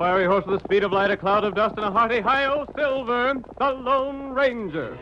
fiery horse with the speed of light, a cloud of dust, and a hearty hi-yo Silver, the Lone Ranger.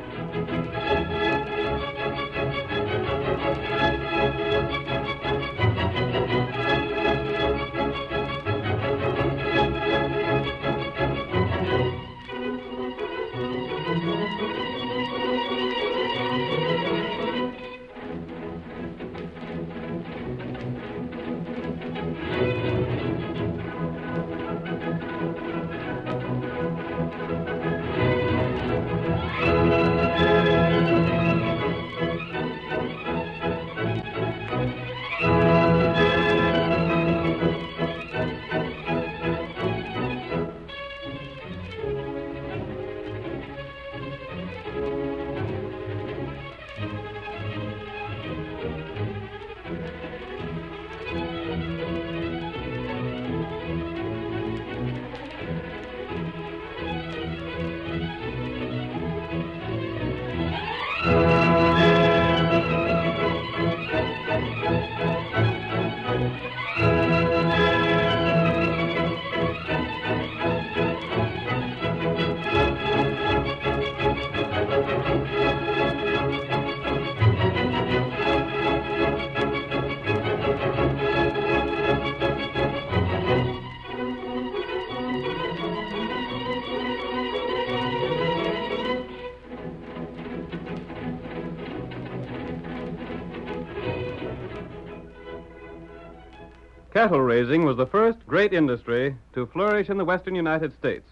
Cattle raising was the first great industry to flourish in the western United States.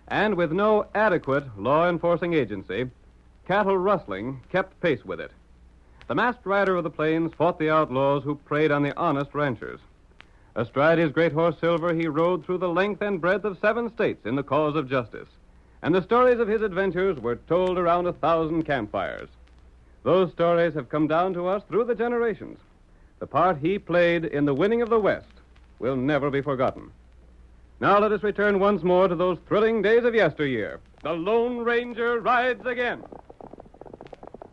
And with no adequate law-enforcing agency, cattle rustling kept pace with it. The masked rider of the plains fought the outlaws who preyed on the honest ranchers. Astride his great horse Silver, he rode through the length and breadth of 7 states in the cause of justice. And the stories of his adventures were told around 1,000 campfires. Those stories have come down to us through the generations. The part he played in the winning of the West will never be forgotten. Now let us return once more to those thrilling days of yesteryear. The Lone Ranger rides again.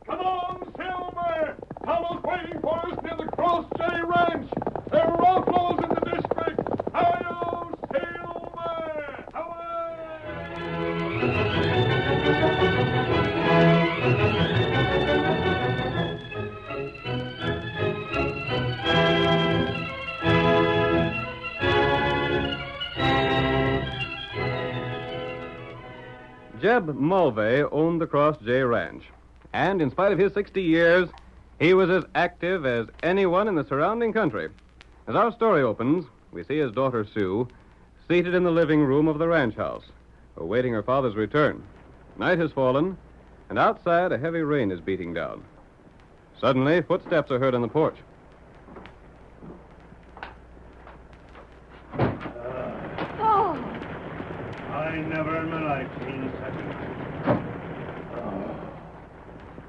Come on, Silver! Tommy's waiting for us near the Cross J Ranch. There are outlaws in the district. Hi-yo, Silver! Jeb Mulvey owned the Cross J Ranch, and in spite of his 60 years, he was as active as anyone in the surrounding country. As our story opens, we see his daughter Sue seated in the living room of the ranch house, awaiting her father's return. Night has fallen, and outside a heavy rain is beating down. Suddenly, footsteps are heard on the porch. I never in my life seen such a night.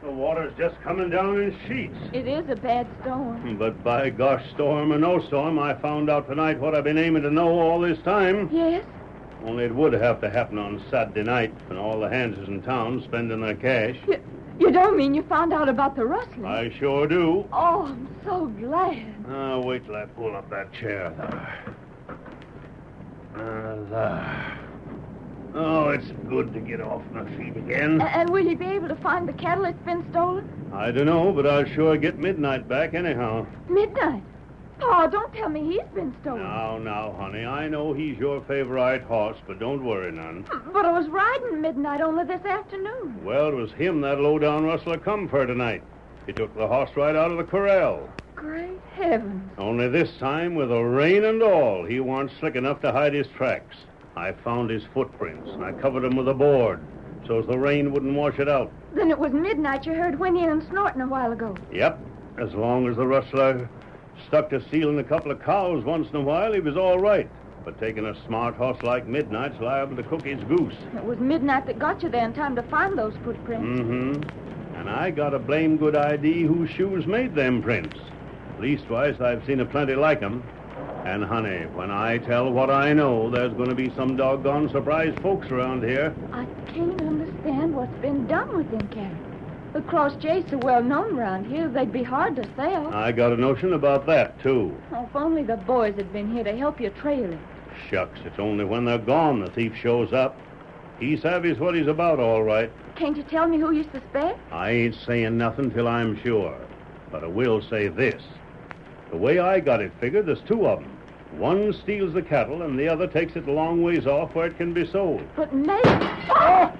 The water's just coming down in sheets. It is a bad storm. But by gosh, storm or no storm, I found out tonight what I've been aiming to know all this time. Yes? Only it would have to happen on Saturday night when all the hands is in town spending their cash. You don't mean you found out about the rustling? I sure do. Oh, I'm so glad. Wait till I pull up that chair there. Oh, it's good to get off my feet again. And will you be able to find the cattle that's been stolen? I don't know, but I'll sure get Midnight back anyhow. Midnight? Pa, don't tell me he's been stolen. Now, honey, I know he's your favorite horse, but don't worry none. But I was riding Midnight only this afternoon. Well, it was him that low-down rustler come for tonight. He took the horse right out of the corral. Great heavens. Only this time, with the rain and all, he weren't slick enough to hide his tracks. I found his footprints, and I covered them with a board, so as the rain wouldn't wash it out. Then it was Midnight you heard whinnying and snorting a while ago. Yep. As long as the rustler stuck to stealing a couple of cows once in a while, he was all right. But taking a smart horse like Midnight's liable to cook his goose. It was Midnight that got you there in time to find those footprints. Mm-hmm. And I got a blame good idea whose shoes made them prints. Leastwise, I've seen a plenty like 'em. And, honey, when I tell what I know, there's going to be some doggone surprised folks around here. I can't understand what's been done with them cattle. The Cross J's are well known around here. They'd be hard to sell. I got a notion about that, too. Oh, if only the boys had been here to help you trail it. Shucks, it's only when they're gone the thief shows up. He savies what he's about, all right. Can't you tell me who you suspect? I ain't saying nothing till I'm sure. But I will say this. The way I got it figured, there's two of them. One steals the cattle, and the other takes it a long ways off where it can be sold. But maybe... Oh!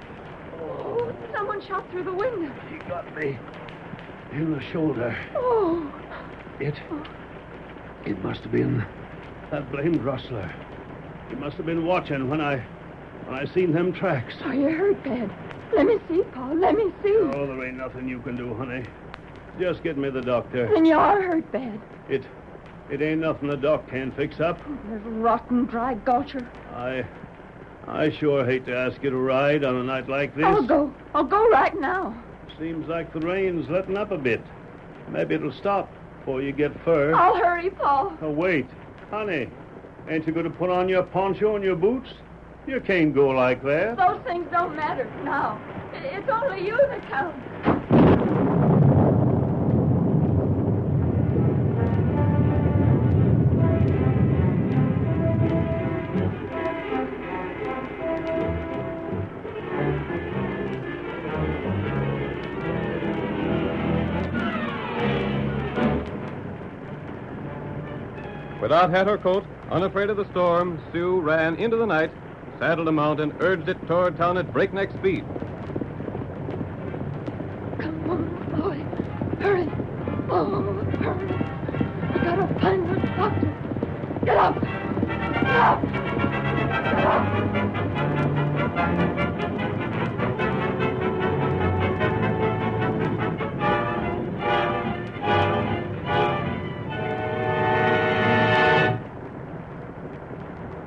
Oh, someone shot through the window. He got me in the shoulder. Oh. It must have been that blamed rustler. He must have been watching when I seen them tracks. Are you hurt, Dad? Let me see, Paul. Let me see. Oh, there ain't nothing you can do, honey. Just get me the doctor. Then you are hurt bad. It ain't nothing the doc can't fix up. This rotten, dry gulcher. I sure hate to ask you to ride on a night like this. I'll go. I'll go right now. Seems like the rain's letting up a bit. Maybe it'll stop before you get fur. I'll hurry, Paul. Oh, wait. Honey, ain't you going to put on your poncho and your boots? You can't go like that. Those things don't matter now. It's only you that counts. Without hat or coat, unafraid of the storm, Sue ran into the night, saddled a mount, and urged it toward town at breakneck speed. Come on, boy. Hurry. Oh, hurry. I gotta find the doctor. Get up. Get up. Get up.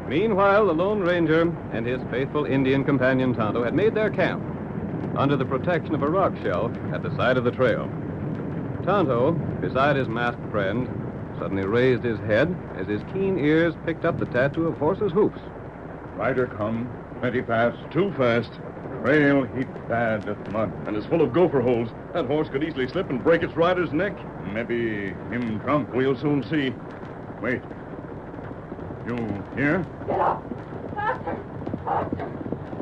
Meanwhile, the Lone Ranger and his faithful Indian companion Tonto had made their camp under the protection of a rock shelf at the side of the trail. Tonto, beside his masked friend, suddenly raised his head as his keen ears picked up the tattoo of horses' hoofs. Rider come, plenty fast. Too fast. Trail heap bad with mud. And is full of gopher holes. That horse could easily slip and break its rider's neck. Maybe him drunk. We'll soon see. Wait. You here? Get up. Faster. Faster.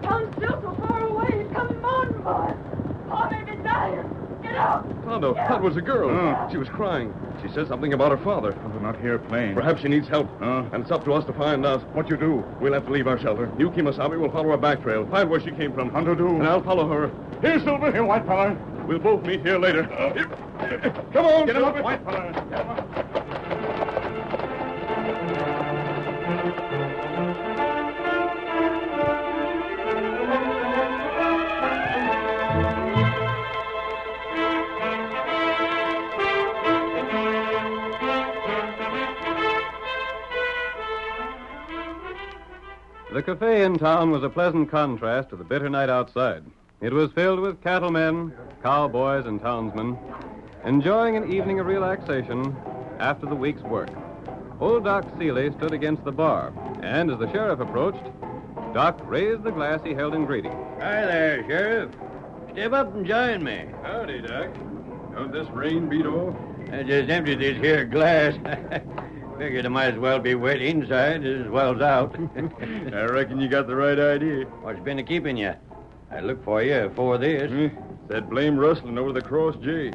Tom's still so far away. Come on, boy. Paul may be dying. Get up. Tonto, that was a girl. She was crying. She said something about her father. Not here playing. Perhaps she needs help. And it's up to us to find out. What you do? We'll have to leave our shelter. You, Kemosabe, will follow her back trail. Find where she came from. Hunter do. And I'll follow her. Here, Silver. Here, white feller. We'll both meet here later. Come on, get Silver. White feller. The cafe in town was a pleasant contrast to the bitter night outside. It was filled with cattlemen, cowboys, and townsmen, enjoying an evening of relaxation after the week's work. Old Doc Seeley stood against the bar, and as the sheriff approached, Doc raised the glass he held in greeting. Hi there, Sheriff. Step up and join me. Howdy, Doc. Don't this rain beat off? I just emptied this here glass. Figured I might as well be wet inside as well as out. I reckon you got the right idea. What's been a keeping you? I looked for you before this. That blame rustling over the Cross J.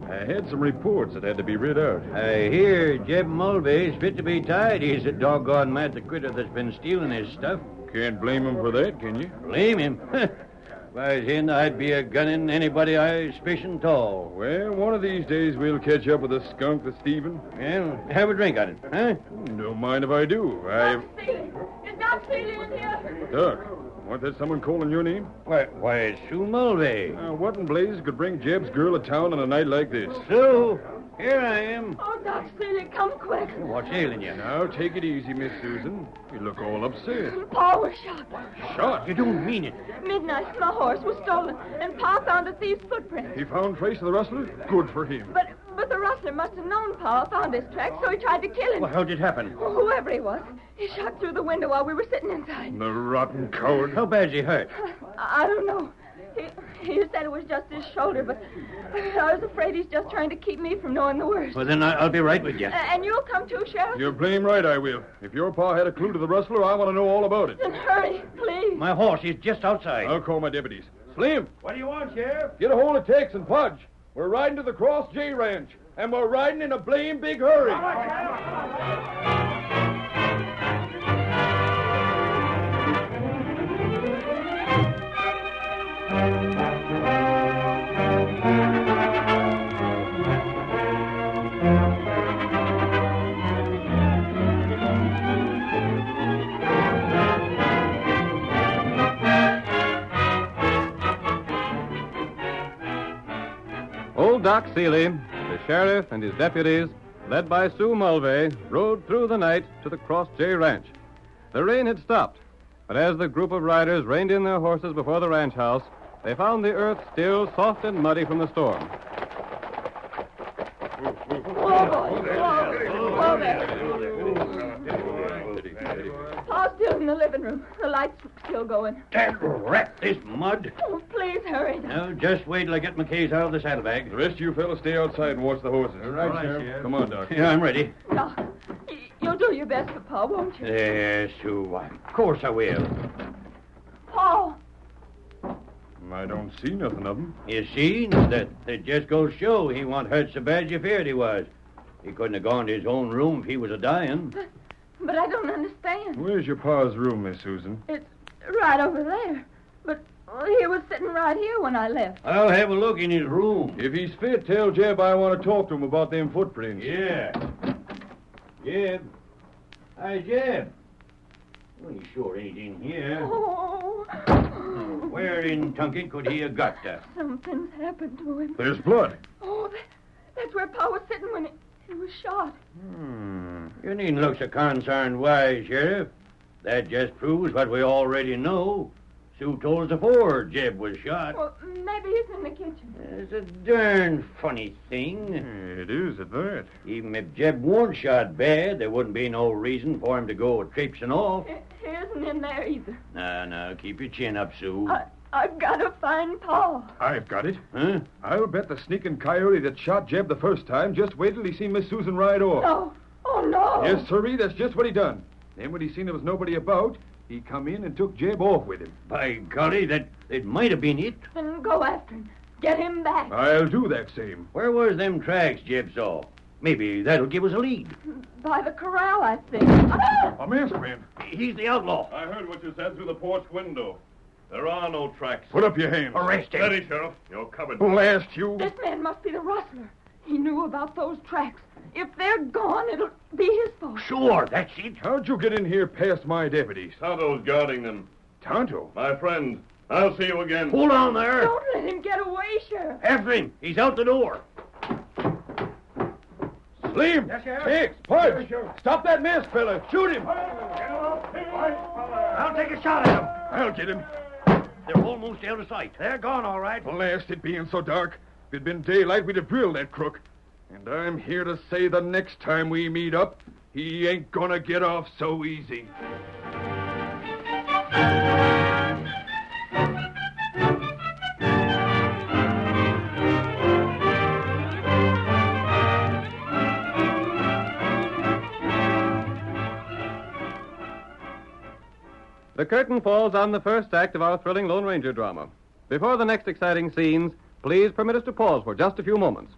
I had some reports that had to be rid out. I hear Jeb Mulvey's fit to be tied. He's a doggone mad the critter that's been stealing his stuff. Can't blame him for that, can you? Blame him? If I was him, I'd be a gunning anybody I suspicion tall. Well, one of these days we'll catch up with the skunk, the Stephen. Well, have a drink on it, huh? Don't mind if I do. Doc Seeley. Is Doc Seeley in here? Doc, wasn't that someone calling your name? Why, it's Sue Mulvey. What in blazes could bring Jeb's girl to town on a night like this? Sue, here I am. Oh, Doc Seeley, come quick. What's ailing you? Now, take it easy, Miss Susan. You look all upset. Paul was shot. Shot? You don't mean it. Midnight, my horse was stolen, and Pa found a thief's footprint. He found trace of the rustler? Good for him. But the rustler must have known Pa found his tracks, so he tried to kill him. Well, how'd it happen? Whoever he was, he shot through the window while we were sitting inside. The rotten coward. How bad's he hurt? I don't know. He said it was just his shoulder, but I was afraid he's just trying to keep me from knowing the worst. Well, then I'll be right with you. And you'll come too, Sheriff? You're blame right I will. If your pa had a clue to the rustler, I want to know all about it. Then hurry, please. My horse is just outside. I'll call my deputies. Slim, What do you want, Sheriff? get a hold of Tex and Pudge. We're riding to the Cross J Ranch, and we're riding in a blame big hurry. Old Doc Seeley, the sheriff, and his deputies, led by Sue Mulvey, rode through the night to the Cross J Ranch. The rain had stopped, but as the group of riders reined in their horses before the ranch house, they found the earth still soft and muddy from the storm. Whoa, boy. Whoa there. Pa's still in the living room. The light's still going. Dad rat, this mud. Oh, please hurry. Now, just wait till I get my case out of the saddlebag. The rest of you fellas stay outside and watch the horses. All right, Sheriff. Come on, Doc. Yeah, I'm ready. Doc, you'll do your best for Pa, won't you? Yes, Sue. Of course I will. Pa. I don't see nothing of them. You see, that just goes to show he wasn't hurt so bad you feared he was. He couldn't have gone to his own room if he was a-dying. But I don't understand. Where's your pa's room, Miss Susan? It's right over there. But he was sitting right here when I left. I'll have a look in his room. If he's fit, tell Jeb I want to talk to him about them footprints. Yeah. Jeb. Hi, Jeb. Well, he sure ain't in here. Oh. Where in Tunket could he have got to? Something's happened to him. There's blood. Oh, that's where Pa was sitting when he was shot. You needn't look so concerned wise, Sheriff. That just proves what we already know. Sue told us before Jeb was shot. Well, maybe he's in the kitchen. It's a darn funny thing. It is, at that. Even if Jeb weren't shot bad, there wouldn't be no reason for him to go traipsing off. He isn't in there either. Now, keep your chin up, Sue. I've got to find Pa. I've got it. Huh? I'll bet the sneaking coyote that shot Jeb the first time just waited till he seen Miss Susan ride off. No. Oh, no. Yes, sirree, that's just what he done. Then when he seen there was nobody about, he come in and took Jeb off with him. By golly, that it might have been it. Then go after him. Get him back. I'll do that same. Where was them tracks Jeb saw? Maybe that'll give us a lead. By the corral, I think. Ah! A masked man. He's the outlaw. I heard what you said through the porch window. There are no tracks. Put up your hands. Arrest him. Steady, Sheriff. You're covered. Blast you. This man must be the rustler. He knew about those tracks. If they're gone, it'll be his fault. Sure, that's it. How'd you get in here past my deputies? Tonto's guarding them. Tonto? My friend, I'll see you again. Hold on there. Don't let him get away, Sheriff. After him. He's out the door. Slim! Yes, Sheriff. Hicks! Pudge! Stop that masked fella! Shoot him! I'll take a shot at him. I'll get him. They're almost out of sight. They're gone, all right. Blast it being so dark. If it'd been daylight, we'd have drilled that crook. And I'm here to say the next time we meet up, he ain't gonna get off so easy. The curtain falls on the first act of our thrilling Lone Ranger drama. Before the next exciting scenes, please permit us to pause for just a few moments.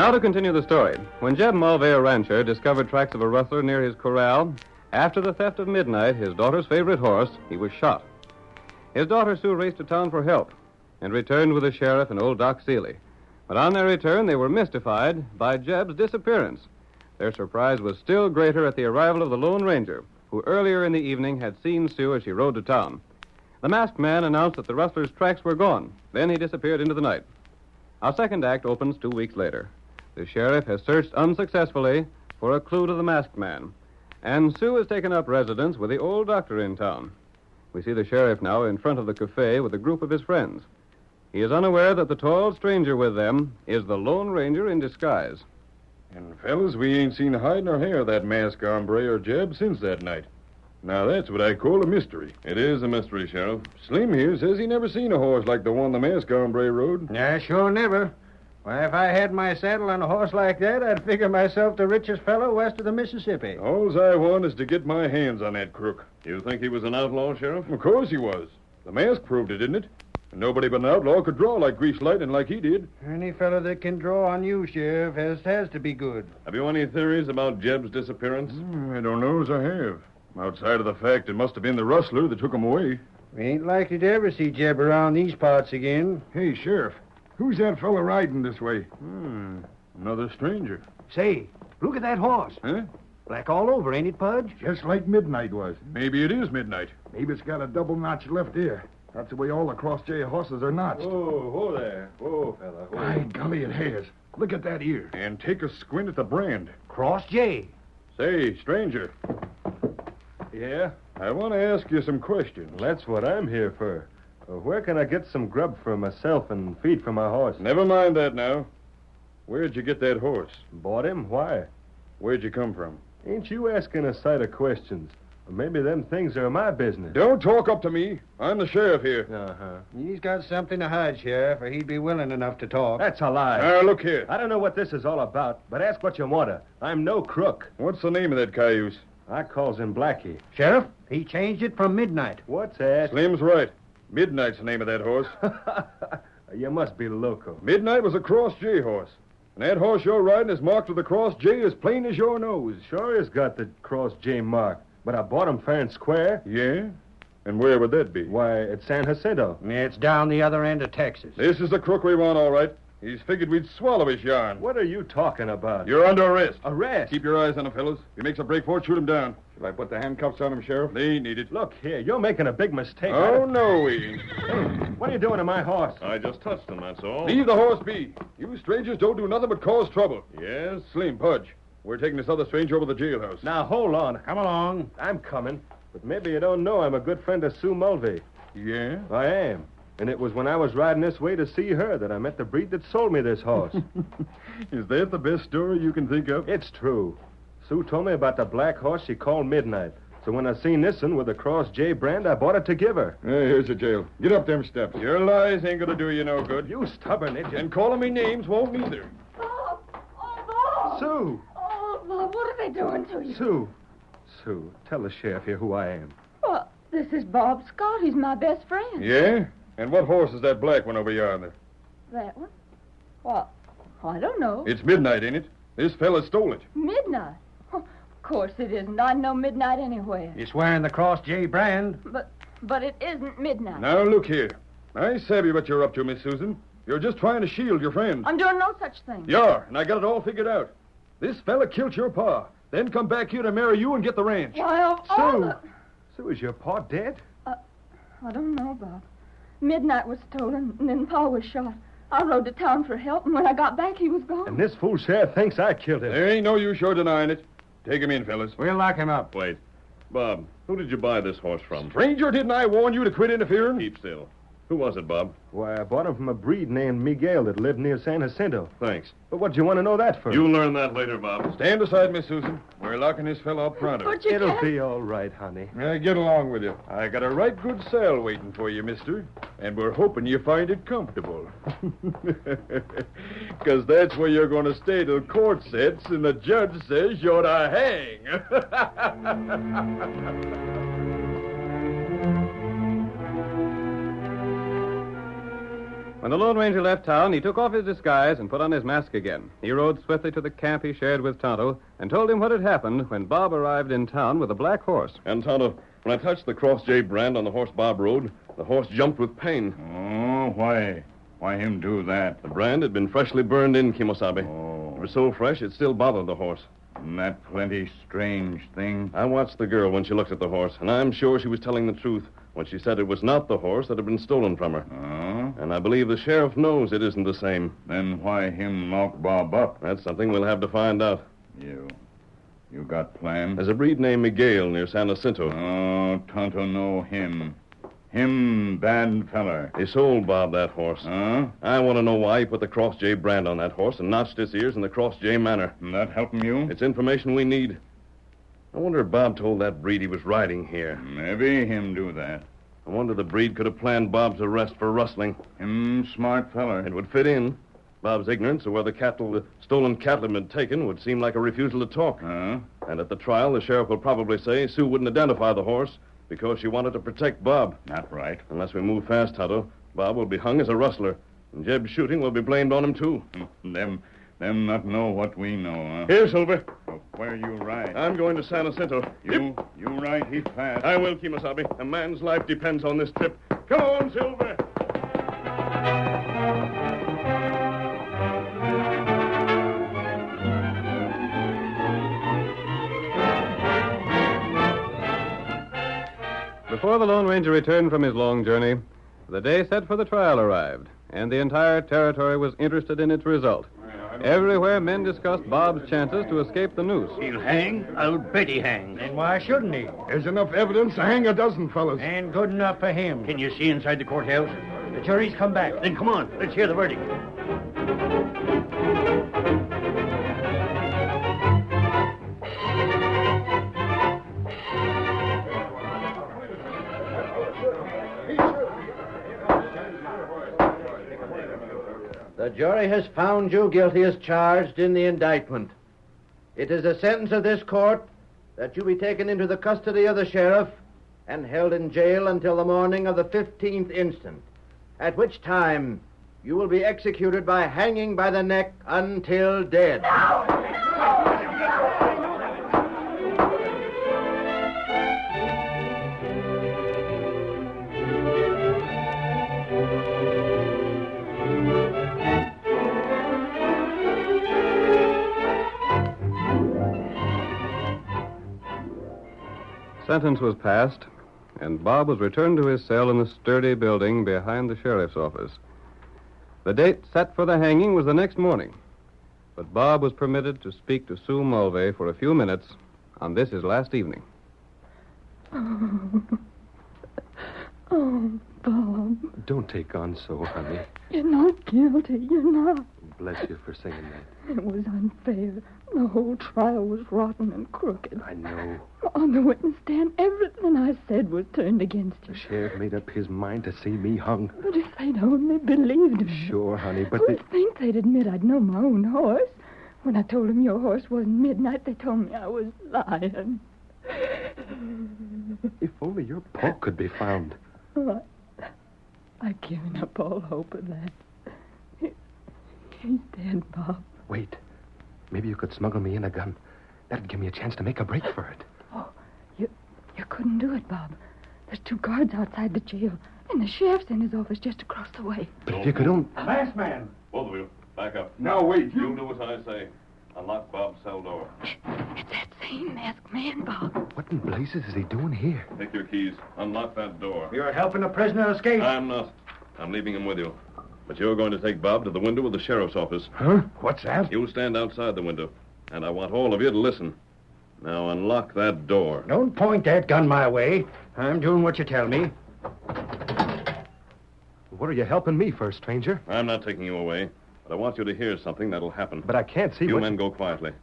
Now to continue the story. When Jeb Mulvey, a rancher, discovered tracks of a rustler near his corral, after the theft of Midnight, his daughter's favorite horse, he was shot. His daughter Sue raced to town for help and returned with the sheriff and old Doc Seeley. But on their return, they were mystified by Jeb's disappearance. Their surprise was still greater at the arrival of the Lone Ranger, who earlier in the evening had seen Sue as she rode to town. The masked man announced that the rustler's tracks were gone. Then he disappeared into the night. Our second act opens 2 weeks later. The sheriff has searched unsuccessfully for a clue to the masked man, and Sue has taken up residence with the old doctor in town. We see the sheriff now in front of the cafe with a group of his friends. He is unaware that the tall stranger with them is the Lone Ranger in disguise. And, fellas, we ain't seen the hide nor hair of that masked hombre or Jeb since that night. Now, that's what I call a mystery. It is a mystery, Sheriff. Slim here says he never seen a horse like the one the masked hombre rode. Yeah, sure never. Why, if I had my saddle on a horse like that, I'd figure myself the richest fellow west of the Mississippi. All I want is to get my hands on that crook. You think he was an outlaw, Sheriff? Of course he was. The mask proved it, didn't it? And nobody but an outlaw could draw like grease lightning like he did. Any fellow that can draw on you, Sheriff, has to be good. Have you any theories about Jeb's disappearance? I don't know as I have. Outside of the fact it must have been the rustler that took him away. We ain't likely to ever see Jeb around these parts again. Hey, Sheriff, who's that fella riding this way? Another stranger. Say, look at that horse. Huh? Black all over, ain't it, Pudge? Just like Midnight was. Maybe it is Midnight. Maybe it's got a double notch left ear. That's the way all the Cross J horses are notched. Whoa there. Whoa, fella. By golly, it has. Look at that ear. And take a squint at the brand. Cross J. Say, stranger. Yeah? I want to ask you some questions. That's what I'm here for. Where can I get some grub for myself and feed for my horse? Never mind that now. Where'd you get that horse? Bought him? Why? Where'd you come from? Ain't you asking a sight of questions? Or maybe them things are my business. Don't talk up to me. I'm the sheriff here. Uh-huh. He's got something to hide, Sheriff, or he'd be willing enough to talk. That's a lie. Now, look here. I don't know what this is all about, but ask what you wanna. I'm no crook. What's the name of that cayuse? I calls him Blackie. Sheriff, he changed it from Midnight. What's that? Slim's right. Midnight's the name of that horse. You must be loco. Midnight was a Cross J horse. And that horse you're riding is marked with the Cross J as plain as your nose. Sure has got the Cross J mark, but I bought him fair and square. Yeah? And where would that be? Why, at San Jacinto. It's down the other end of Texas. This is the crook we want, all right. He's figured we'd swallow his yarn. What are you talking about? You're under arrest. Arrest? Keep your eyes on him, fellas. If he makes a break for it, shoot him down. Should I put the handcuffs on him, Sheriff? They ain't needed. Look here, you're making a big mistake. Oh, no, we ain't. What are you doing to my horse? I just touched him, that's all. Leave the horse be. You strangers don't do nothing but cause trouble. Yes? Slim, Pudge, we're taking this other stranger over to the jailhouse. Now, hold on. Come along. I'm coming. But maybe you don't know I'm a good friend of Sue Mulvey. Yeah? I am. And it was when I was riding this way to see her that I met the breed that sold me this horse. Is that the best story you can think of? It's true. Sue told me about the black horse she called Midnight. So when I seen this one with the Cross J brand, I bought it to give her. Here's the jail. Get up them steps. Your lies ain't gonna do you no good. You stubborn idiot. And calling me names won't neither. Bob! Oh, Bob! Sue! Oh, Bob, what are they doing to you? Sue, tell the sheriff here who I am. Well, this is Bob Scott. He's my best friend. Yeah? And what horse is that black one over yonder? That one? Well, I don't know. It's Midnight, ain't it? This fella stole it. Midnight? Oh, of course it isn't. I know Midnight anywhere. He's wearing the Cross J brand. But it isn't Midnight. Now, look here. I savvy what you're up to, Miss Susan. You're just trying to shield your friend. I'm doing no such thing. You are, and I got it all figured out. This fella killed your pa, then come back here to marry you and get the ranch. Why, of all Sue! the... Sue, is your pa dead? I don't know, Bob. Midnight was stolen, and then Pa was shot. I rode to town for help, and when I got back, he was gone. And this fool sheriff thinks I killed him. There ain't no use your denying it. Take him in, fellas. We'll lock him up. Wait. Bob, who did you buy this horse from? Stranger, didn't I warn you to quit interfering? Keep still. Who was it, Bob? Why, I bought him from a breed named Miguel that lived near San Jacinto. Thanks. But what do you want to know that for? You'll learn that later, Bob. Stand aside, Miss Susan. We're locking this fella up pronto. But you It'll can't... be all right, honey. Get along with you. I got a right good cell waiting for you, mister. And we're hoping you find it comfortable. 'Cause that's where you're going to stay till court sets and the judge says you're to hang. When the Lone Ranger left town, he took off his disguise and put on his mask again. He rode swiftly to the camp he shared with Tonto and told him what had happened when Bob arrived in town with a black horse. And, Tonto, when I touched the Cross J brand on the horse Bob rode, the horse jumped with pain. Oh, why? Why him do that? The brand had been freshly burned in, Kimosabe. Oh. It was so fresh it still bothered the horse. That plenty strange thing. I watched the girl when she looked at the horse, and I'm sure she was telling the truth when she said it was not the horse that had been stolen from her. Oh? And I believe the sheriff knows it isn't the same. Then why him lock Bob up? That's something we'll have to find out. You got plans? There's a breed named Miguel near San Jacinto. Oh, Tonto know him. Him bad feller. He sold Bob that horse. Huh? I want to know why he put the Cross J brand on that horse and notched his ears in the Cross J manner. That helping you? It's information we need. I wonder if Bob told that breed he was riding here. Maybe him do that. I wonder the breed could have planned Bob's arrest for rustling. Him smart feller. It would fit in. Bob's ignorance of where the stolen cattle had been taken would seem like a refusal to talk. Huh? And at the trial, the sheriff will probably say Sue wouldn't identify the horse because she wanted to protect Bob. Not right. Unless we move fast, Tonto, Bob will be hung as a rustler. And Jeb's shooting will be blamed on him, too. Them not know what we know, huh? Here, Silver. So where you ride? I'm going to San Jacinto. You ride heap fast. I will, Kimosabe. A man's life depends on this trip. Come on, Silver. Before the Lone Ranger returned from his long journey, the day set for the trial arrived, and the entire territory was interested in its result. Everywhere, men discussed Bob's chances to escape the noose. He'll hang. I'll bet he hangs. And why shouldn't he? There's enough evidence to hang a dozen fellas. And good enough for him. Can you see inside the courthouse? The jury's come back. Then come on. Let's hear the verdict. The jury has found you guilty as charged in the indictment. It is the sentence of this court that you be taken into the custody of the sheriff and held in jail until the morning of the 15th instant, at which time you will be executed by hanging by the neck until dead. Sentence was passed, and Bob was returned to his cell in the sturdy building behind the sheriff's office. The date set for the hanging was the next morning, but Bob was permitted to speak to Sue Mulvey for a few minutes on this his last evening. Oh, Bob. Don't take on so, honey. You're not guilty. You're not. Bless you for saying that. It was unfair. The whole trial was rotten and crooked. I know. On the witness stand, everything I said was turned against you. The sheriff made up his mind to see me hung. But if they'd only believed me. Sure, honey, but Who'd think they'd admit I'd know my own horse? When I told them your horse wasn't Midnight, they told me I was lying. if only your paw could be found. Oh, I've given up all hope of that. He's dead, Bob. Wait. Maybe you could smuggle me in a gun. That'd give me a chance to make a break for it. Oh, you couldn't do it, Bob. There's 2 guards outside the jail, and the sheriff's in his office just across the way. But if you could only... Last man. Both of you, back up. Now, wait. You'll do as I say. Unlock Bob's cell door. It's that same masked man, Bob. What in blazes is he doing here? Take your keys. Unlock that door. You're helping a prisoner escape. I'm not. I'm leaving him with you. But you're going to take Bob to the window of the sheriff's office. Huh? What's that? You'll stand outside the window, and I want all of you to listen. Now unlock that door. Don't point that gun my way. I'm doing what you tell me. What are you helping me for, stranger? I'm not taking you away, but I want you to hear something that'll happen. But I can't see You what... men go quietly.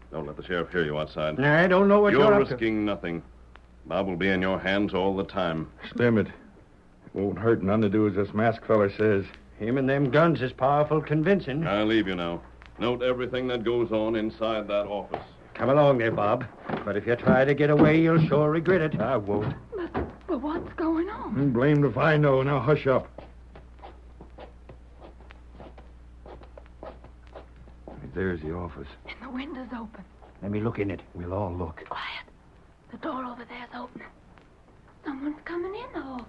Don't let the sheriff hear you outside. I don't know what You're up to. risking nothing. Bob will be in your hands all the time. Slim it. Won't hurt none to do as this masked feller says. Him and them guns is powerful convincing. I'll leave you now. Note everything that goes on inside that office. Come along there, Bob. But if you try to get away, you'll sure regret it. I won't. But what's going on? Blamed if I know. Now hush up. There's the office. And the window's open. Let me look in it. We'll all look. Quiet. The door over there's open. Someone's coming in the office.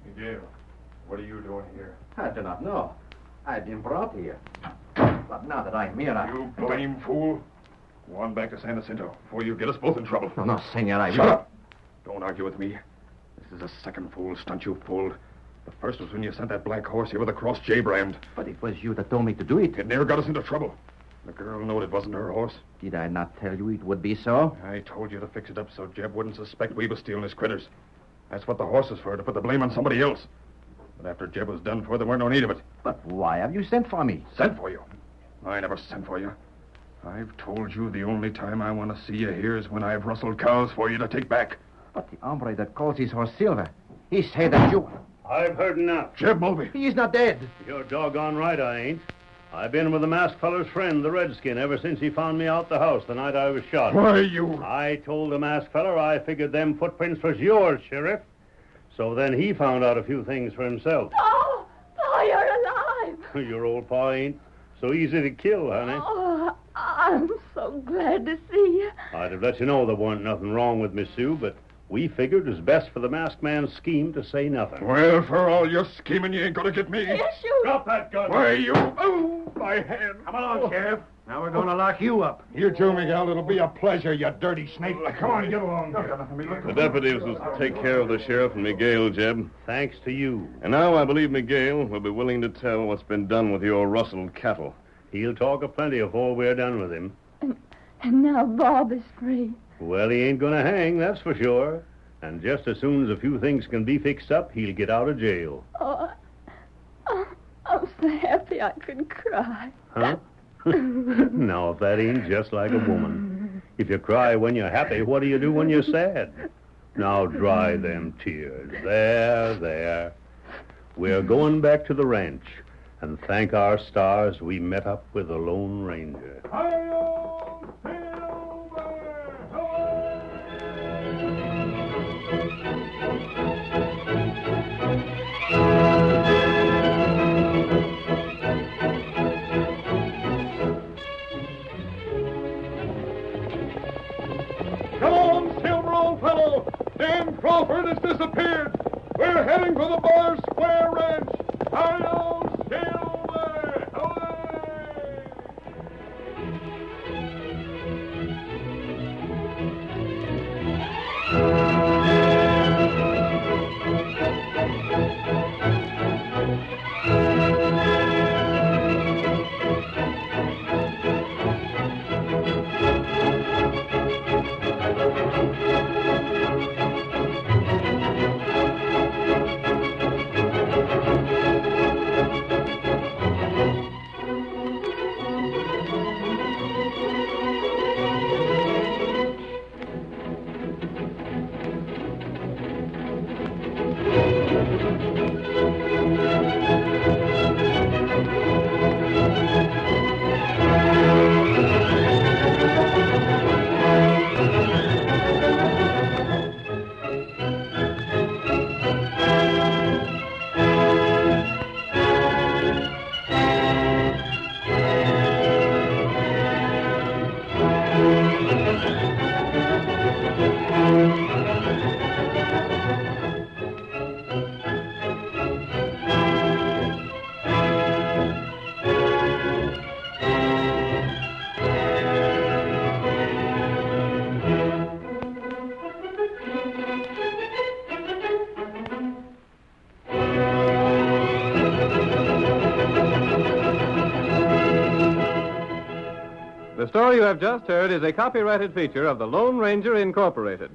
Miguel, what are you doing here? I do not know. I've been brought here. But now that I'm here, You blame fool. Go on back to San Jacinto before you get us both in trouble. No, senor, I... Shut up! Don't argue with me. This is the second fool stunt you've pulled. The first was when you sent that black horse here with a cross J brand. But it was you that told me to do it. It near got us into trouble. The girl knowed it wasn't her horse. Did I not tell you it would be so? I told you to fix it up so Jeb wouldn't suspect we was stealing his critters. That's what the horse is for, to put the blame on somebody else. But after Jeb was done for, there weren't no need of it. But why have you sent for me? Sent for you? I never sent for you. I've told you the only time I want to see you here is when I've rustled cows for you to take back. But the hombre that calls his horse Silver, he said that you... I've heard enough. Jeb Mulvey. He's not dead. You're doggone right I ain't. I've been with the masked feller's friend, the Redskin, ever since he found me out the house the night I was shot. Why, you... I told the masked feller I figured them footprints was yours, Sheriff. So then he found out a few things for himself. Oh, you're alive. Your old pa ain't so easy to kill, honey. Oh, I'm so glad to see you. I'd have let you know there wasn't nothing wrong with Miss Sue, but we figured it was best for the masked man's scheme to say nothing. Well, for all your scheming, you ain't gonna get me. Yes, you... Drop that gun. Why, you... Oh, my hand. Come along, Sheriff. Now we're going to lock you up. You too, Miguel. It'll be a pleasure, you dirty snake. Come on, get along. The deputies will take care of the sheriff and Miguel, Jeb. Thanks to you. And now I believe Miguel will be willing to tell what's been done with your rustled cattle. He'll talk a plenty before we're done with him. And now Bob is free. Well, he ain't gonna hang, that's for sure. And just as soon as a few things can be fixed up, he'll get out of jail. Oh, I'm so happy I could cry. Huh? Now, if that ain't just like a woman. If you cry when you're happy, what do you do when you're sad? Now, dry them tears. There. We're going back to the ranch and thank our stars we met up with the Lone Ranger. Come on, Silver, old fellow. Dan Crawford has disappeared. We're heading for the Bar Square Ranch. Hi-yo, Silver! Hooray! The story you have just heard is a copyrighted feature of the Lone Ranger Incorporated.